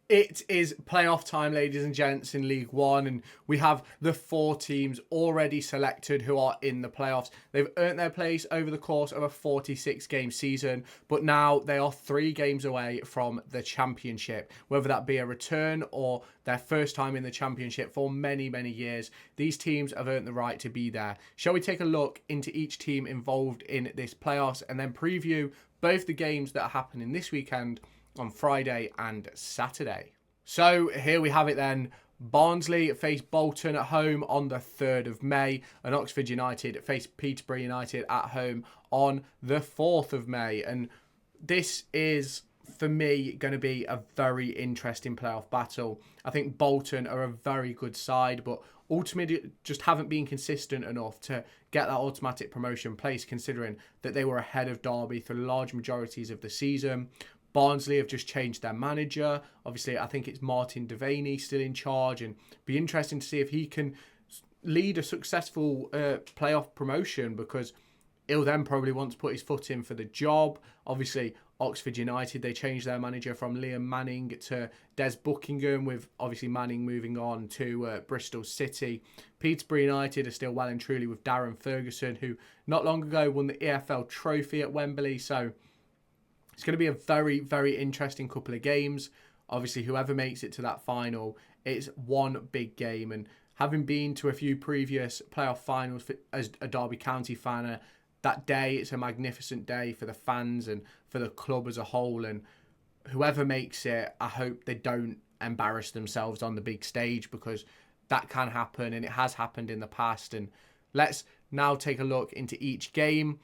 It is playoff time, ladies and gents, in League One, and we have the 4 teams already selected who are in the playoffs. They've earned their place over the course of a 46-game season, but now they are 3 games away from the Championship. Whether that be a return or their first time in the Championship for many, many years, these teams have earned the right to be there. Shall we take a look into each team involved in this playoffs and then preview both the games that are happening this weekend on Friday and Saturday? So here we have it then. Barnsley face Bolton at home on the 3rd of May, and Oxford United face Peterborough United at home on the 4th of May. And this is, for me, going to be a very interesting playoff battle. I think Bolton are a very good side, but ultimately just haven't been consistent enough to get that automatic promotion place, considering that they were ahead of Derby for large majorities of the season. Barnsley have just changed their manager. Obviously, I think it's Martin Devaney still in charge, and be interesting to see if he can lead a successful playoff promotion, because he'll then probably want to put his foot in for the job. Obviously, Oxford United, they changed their manager from Liam Manning to Des Buckingham, with obviously Manning moving on to Bristol City. Peterborough United are still well and truly with Darren Ferguson, who not long ago won the EFL Trophy at Wembley. So it's going to be a very, very interesting couple of games. Obviously, whoever makes it to that final, it's one big game. And having been to a few previous playoff finals as a Derby County fan, that day, it's a magnificent day for the fans and for the club as a whole. And whoever makes it, I hope they don't embarrass themselves on the big stage, because that can happen and it has happened in the past. And let's now take a look into each game,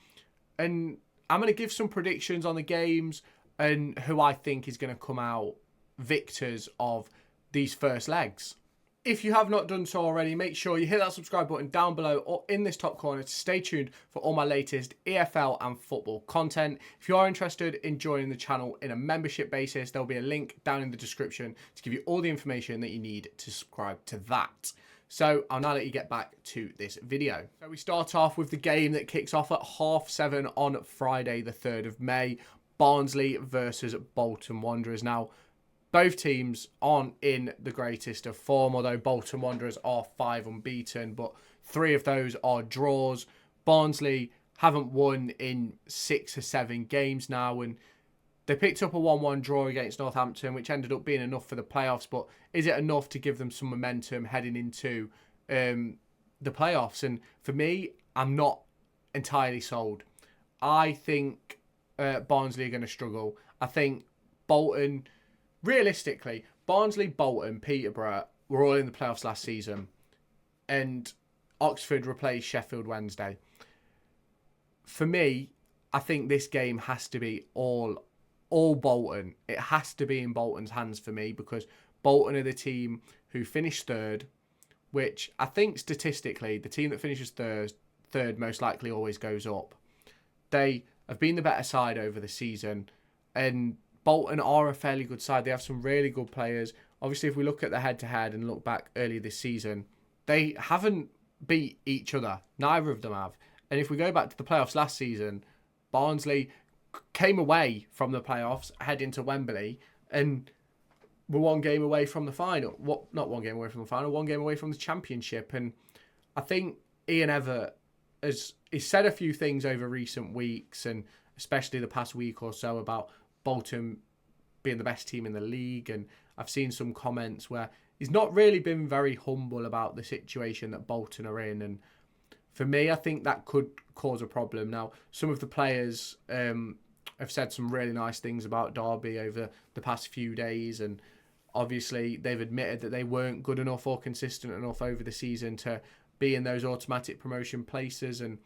and I'm going to give some predictions on the games and who I think is going to come out victors of these first legs. If you have not done so already, make sure you hit that subscribe button down below or in this top corner to stay tuned for all my latest EFL and football content. If you are interested in joining the channel in a membership basis, there'll be a link down in the description to give you all the information that you need to subscribe to that. So I'll now let you get back to this video. So we start off with the game that kicks off at 7:30 on Friday, the 3rd of May. Barnsley versus Bolton Wanderers. Now, both teams aren't in the greatest of form, although Bolton Wanderers are 5 unbeaten, but 3 of those are draws. Barnsley haven't won in 6 or 7 games now, and they picked up a 1-1 draw against Northampton, which ended up being enough for the playoffs. But is it enough to give them some momentum heading into the playoffs? And for me, I'm not entirely sold. I think Barnsley are going to struggle. I think Bolton, realistically, Barnsley, Bolton, Peterborough were all in the playoffs last season, and Oxford replaced Sheffield Wednesday. For me, I think this game has to be all Bolton. It has to be in Bolton's hands for me, because Bolton are the team who finished 3rd, which I think statistically, the team that finishes third most likely always goes up. They have been the better side over the season, and Bolton are a fairly good side. They have some really good players. Obviously, if we look at the head-to-head and look back earlier this season, they haven't beat each other. Neither of them have. And if we go back to the playoffs last season, Barnsley came away from the playoffs, heading to Wembley, and were 1 game away from the final. Not 1 game away from the final, 1 game away from the Championship. And I think Ian Evatt has said a few things over recent weeks, and especially the past week or so, about Bolton being the best team in the league. And I've seen some comments where he's not really been very humble about the situation that Bolton are in. And for me, I think that could cause a problem. Now, some of the players have said some really nice things about Derby over the past few days, and obviously they've admitted that they weren't good enough or consistent enough over the season to be in those automatic promotion places, and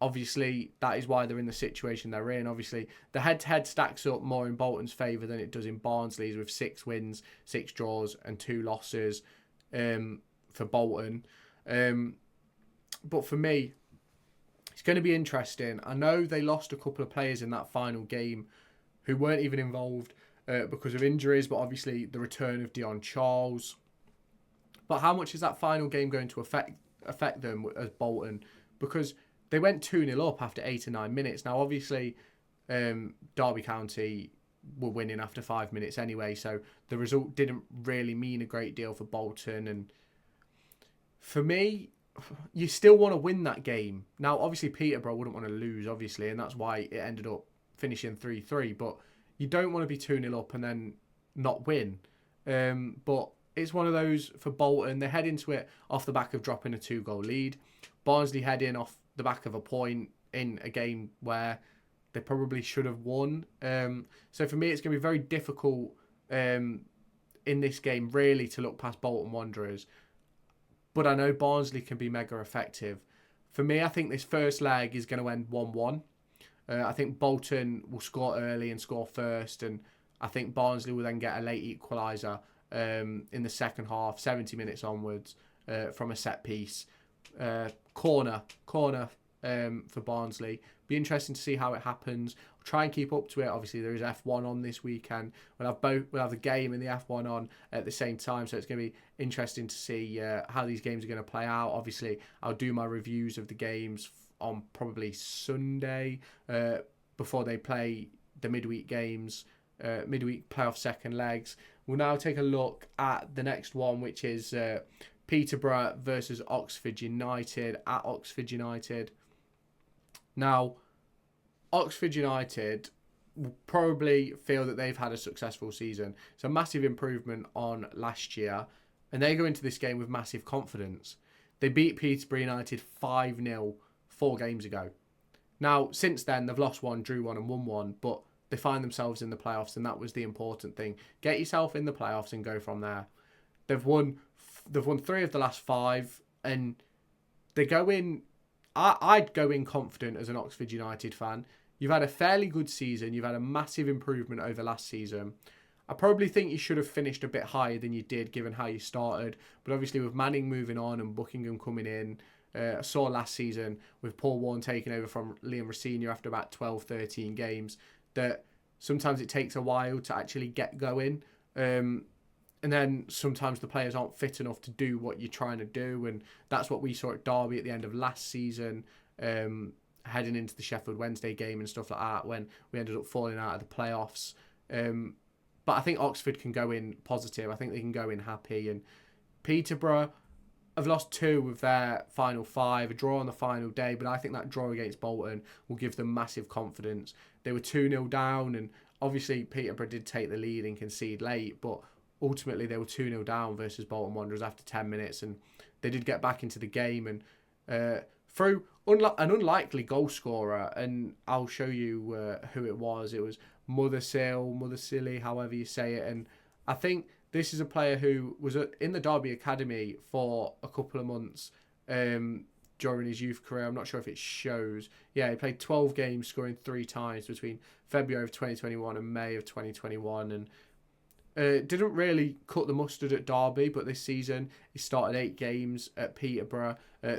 obviously that is why they're in the situation they're in. Obviously, the head-to-head stacks up more in Bolton's favour than it does in Barnsley's, with 6 wins, 6 draws and 2 losses for Bolton. But for me, it's going to be interesting. I know they lost a couple of players in that final game who weren't even involved because of injuries, but obviously the return of Dion Charles. But how much is that final game going to affect them as Bolton? Because they went 2-0 up after 8 or 9 minutes. Now, obviously, Derby County were winning after 5 minutes anyway. So the result didn't really mean a great deal for Bolton. And for me, you still want to win that game. Now, obviously, Peterborough wouldn't want to lose, obviously, and that's why it ended up finishing 3-3. But you don't want to be 2-0 up and then not win. But it's one of those for Bolton. They head into it off the back of dropping a 2-goal lead. Barnsley head in off the back of a point in a game where they probably should have won. So for me, it's going to be very difficult in this game, really, to look past Bolton Wanderers. But I know Barnsley can be mega effective. For me, I think this first leg is going to end 1-1. I think Bolton will score early and score first. And I think Barnsley will then get a late equaliser in the second half, 70 minutes onwards, from a set piece. Corner for Barnsley. Be interesting to see how it happens. I'll try and keep up to it. Obviously, there is F1 on this weekend. We'll have the game and the F1 on at the same time, so it's going to be interesting to see how these games are going to play out. Obviously, I'll do my reviews of the games on probably Sunday before they play the midweek games, midweek playoff second legs. We'll now take a look at the next one, which is Peterborough versus Oxford United at Oxford United. Now, Oxford United will probably feel that they've had a successful season. It's a massive improvement on last year, and they go into this game with massive confidence. They beat Peterborough United 5-0 4 games ago. Now, since then, they've lost 1, drew 1 and won 1, but they find themselves in the playoffs, and that was the important thing. Get yourself in the playoffs and go from there. They've won 3 of the last 5, and they go in. I'd go in confident as an Oxford United fan. You've had a fairly good season. You've had a massive improvement over last season. I probably think you should have finished a bit higher than you did, given how you started. But obviously, with Manning moving on and Buckingham coming in, I saw last season with Paul Warne taking over from Liam Rossini after about 12, 13 games, that sometimes it takes a while to actually get going. And then sometimes the players aren't fit enough to do what you're trying to do. And that's what we saw at Derby at the end of last season, heading into the Sheffield Wednesday game and stuff like that, when we ended up falling out of the playoffs. But I think Oxford can go in positive. I think they can go in happy. And Peterborough have lost 2 of their final 5, a draw on the final day. But I think that draw against Bolton will give them massive confidence. They were 2-0 down, and obviously Peterborough did take the lead and concede late, but ultimately they were 2-0 down versus Bolton Wanderers after 10 minutes, and they did get back into the game, and through an unlikely goal scorer, and I'll show you who it was. It was Mothersilly, however you say it. And I think this is a player who was in the Derby Academy for a couple of months during his youth career. I'm not sure if it shows. Yeah, he played 12 games, scoring 3 times between February of 2021 and May of 2021, and didn't really cut the mustard at Derby, but this season he started 8 games at Peterborough,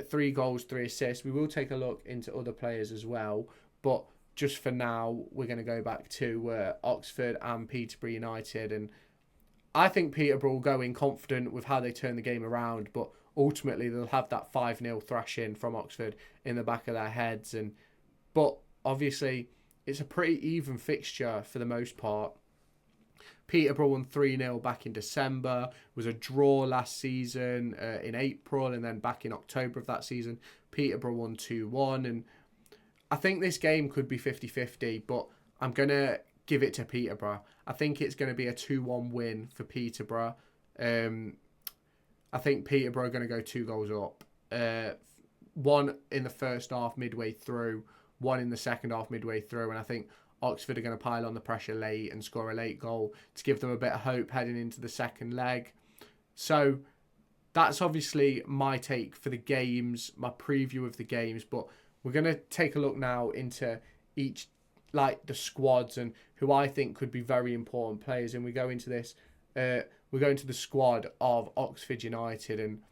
3 goals, 3 assists. We will take a look into other players as well, but just for now, we're going to go back to Oxford and Peterborough United. And I think Peterborough will go in confident with how they turn the game around, but ultimately they'll have that 5-0 thrashing from Oxford in the back of their heads. But obviously, it's a pretty even fixture for the most part. Peterborough won 3-0 back in December, was a draw last season in April, and then back in October of that season, Peterborough won 2-1. And I think this game could be 50-50, but I'm going to give it to Peterborough. I think it's going to be a 2-1 win for Peterborough. I think Peterborough are going to go 2 goals up. 1 in the first half midway through, 1 in the second half midway through, and I think Oxford are going to pile on the pressure late and score a late goal to give them a bit of hope heading into the second leg. So that's obviously my take for the games, my preview of the games, but we're going to take a look now into each, like the squads and who I think could be very important players. And we go into this, we go into the squad of Oxford United, and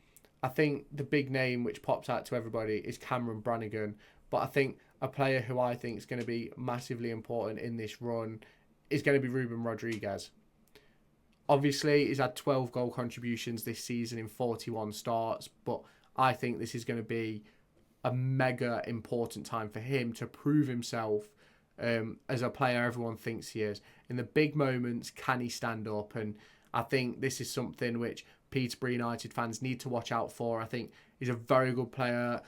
I think the big name which pops out to everybody is Cameron Brannigan. But I think a player who I think is going to be massively important in this run is going to be Ruben Rodriguez. Obviously, he's had 12 goal contributions this season in 41 starts, but I think this is going to be a mega important time for him to prove himself as a player everyone thinks he is. In the big moments, can he stand up? And I think this is something which Peterborough United fans need to watch out for. I think he's a very good player,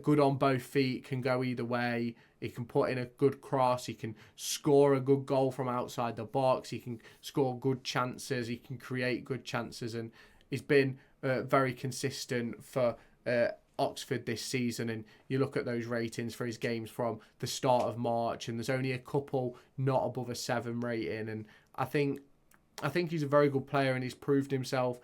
good on both feet, can go either way. He can put in a good cross. He can score a good goal from outside the box. He can score good chances. He can create good chances. And he's been very consistent for Oxford this season. And you look at those ratings for his games from the start of March, and there's only a couple not above a 7 rating. And I think he's a very good player, and he's proved himself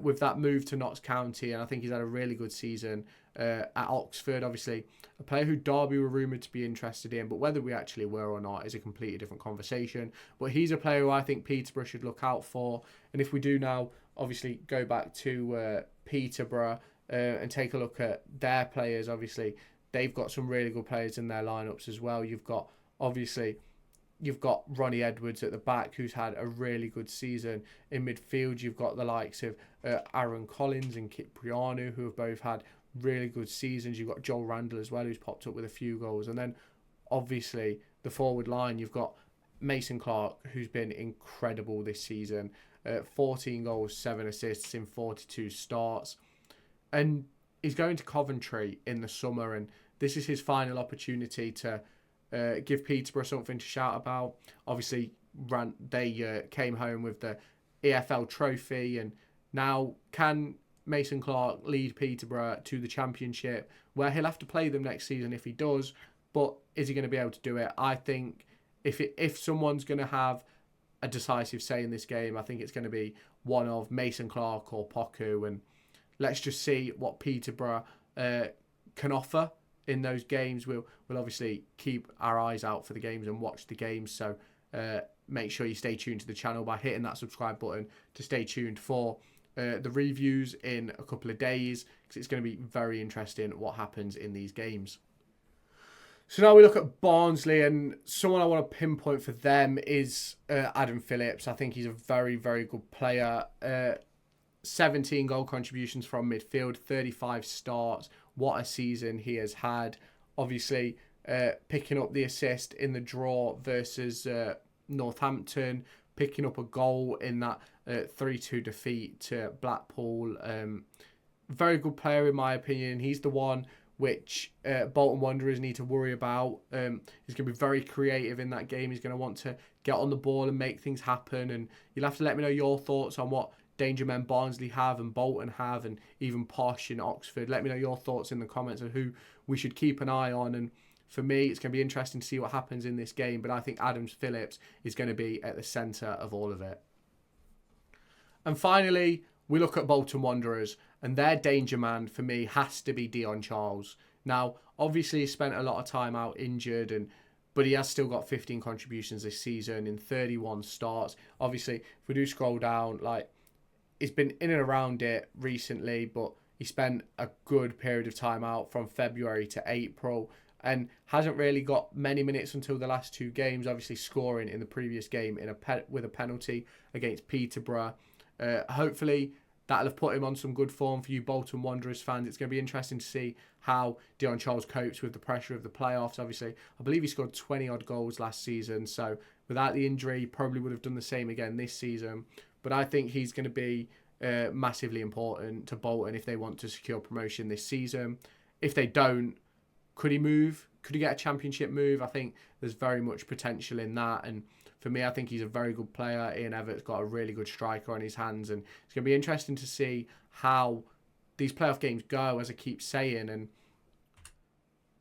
with that move to Notts County, and I think he's had a really good season at Oxford. Obviously, a player who Derby were rumoured to be interested in, but whether we actually were or not is a completely different conversation. But he's a player who I think Peterborough should look out for. And if we do now, obviously, go back to Peterborough and take a look at their players, obviously, they've got some really good players in their lineups as well. You've got Ronnie Edwards at the back, who's had a really good season. In midfield, you've got the likes of Aaron Collins and Kit Prianu, who have both had really good seasons. You've got Joel Randall as well, who's popped up with a few goals. And then, obviously, the forward line, you've got Mason Clark, who's been incredible this season. 14 goals, 7 assists in 42 starts. And he's going to Coventry in the summer, and this is his final opportunity to give Peterborough something to shout about. Obviously, they came home with the EFL Trophy, and now can Mason Clark lead Peterborough to the Championship, where he'll have to play them next season if he does, but is he going to be able to do it? I think if someone's going to have a decisive say in this game, I think it's going to be one of Mason Clark or Poku, and let's just see what Peterborough can offer in those games. We'll obviously keep our eyes out for the games and watch the games, so make sure you stay tuned to the channel by hitting that subscribe button to stay tuned for the reviews in a couple of days, because it's going to be very interesting what happens in these games. So now we look at Barnsley, and someone I want to pinpoint for them is Adam Phillips. I think he's a very, very good player. 17 goal contributions from midfield, 35 starts. What a season he has had. Obviously, picking up the assist in the draw versus Northampton, picking up a goal in that 3-2 defeat to Blackpool. Very good player in my opinion. He's the one which Bolton Wanderers need to worry about. He's going to be very creative in that game. He's going to want to get on the ball and make things happen. And you'll have to let me know your thoughts on what danger men Barnsley have and Bolton have, and even Posh in Oxford. Let me know your thoughts in the comments on who we should keep an eye on. And for me, it's going to be interesting to see what happens in this game. But I think Adam Phillips is going to be at the centre of all of it. And finally, we look at Bolton Wanderers, and their danger man for me has to be Dion Charles. Now, obviously, he spent a lot of time out injured, but he has still got 15 contributions this season in 31 starts. Obviously, if we do scroll down, he's been in and around it recently, but he spent a good period of time out from February to April and hasn't really got many minutes until the last 2 games, obviously scoring in the previous game with a penalty against Peterborough. Hopefully, that'll have put him on some good form for you Bolton Wanderers fans. It's going to be interesting to see how Dion Charles copes with the pressure of the playoffs. Obviously, I believe he scored 20-odd goals last season, so without the injury, he probably would have done the same again this season. But I think he's going to be massively important to Bolton if they want to secure promotion this season. If they don't, could he move? Could he get a Championship move? I think there's very much potential in that. And for me, I think he's a very good player. Ian Evatt's got a really good striker on his hands. And it's going to be interesting to see how these playoff games go, as I keep saying.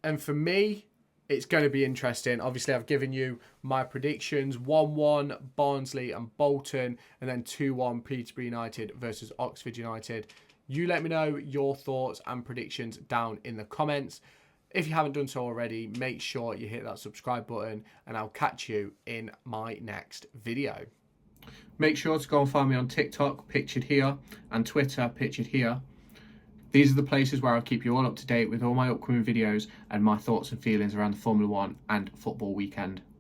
And for me, it's going to be interesting. Obviously, I've given you my predictions. 1-1 Barnsley and Bolton, and then 2-1 Peterborough United versus Oxford United. You let me know your thoughts and predictions down in the comments. If you haven't done so already, make sure you hit that subscribe button, and I'll catch you in my next video. Make sure to go and find me on TikTok, pictured here, and Twitter, pictured here. These are the places where I'll keep you all up to date with all my upcoming videos and my thoughts and feelings around the Formula 1 and football weekend.